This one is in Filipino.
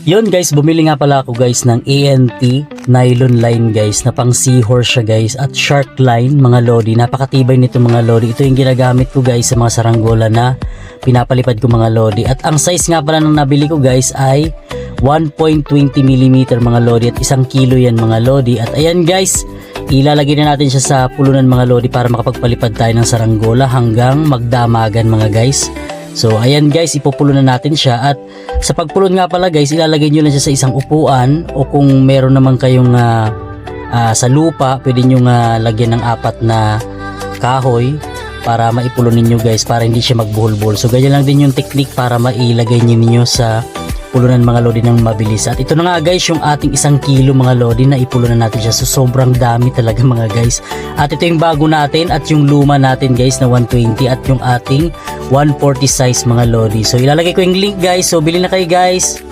Yun guys, bumili nga pala ako guys ng ANT nylon line guys na pang seahorse siya guys at shark line mga lodi. Napakatibay nito mga lodi. Ito yung ginagamit ko guys sa mga saranggola na pinapalipad ko mga lodi. At ang size nga pala ng nabili ko guys ay 1.20 mm mga lodi at 1 kilo yan mga lodi. At ayan guys, ilalagay na natin siya sa pulunan mga lodi para makapagpalipad tayo ng saranggola hanggang magdamagan mga guys. So ayan guys, ipupulo na natin siya at sa pagpulon nga pala guys, ilalagay nyo lang siya sa isang upuan o kung meron naman kayong sa lupa, pwede nyo lagyan ng 4 na kahoy para maipulon ninyo guys para hindi siya magbuhol-buhol. So ganyan lang din yung technique para mailagay ninyo sa pulunan mga lodi ng mabilis. At ito na nga guys yung ating 1 kilo mga lodi na ipulunan natin siya. So sobrang dami talaga mga guys. At ito yung bago natin at yung luma natin guys na 120 at yung ating 140 size mga lodi. So ilalagay ko yung link guys. So bili na kayo guys.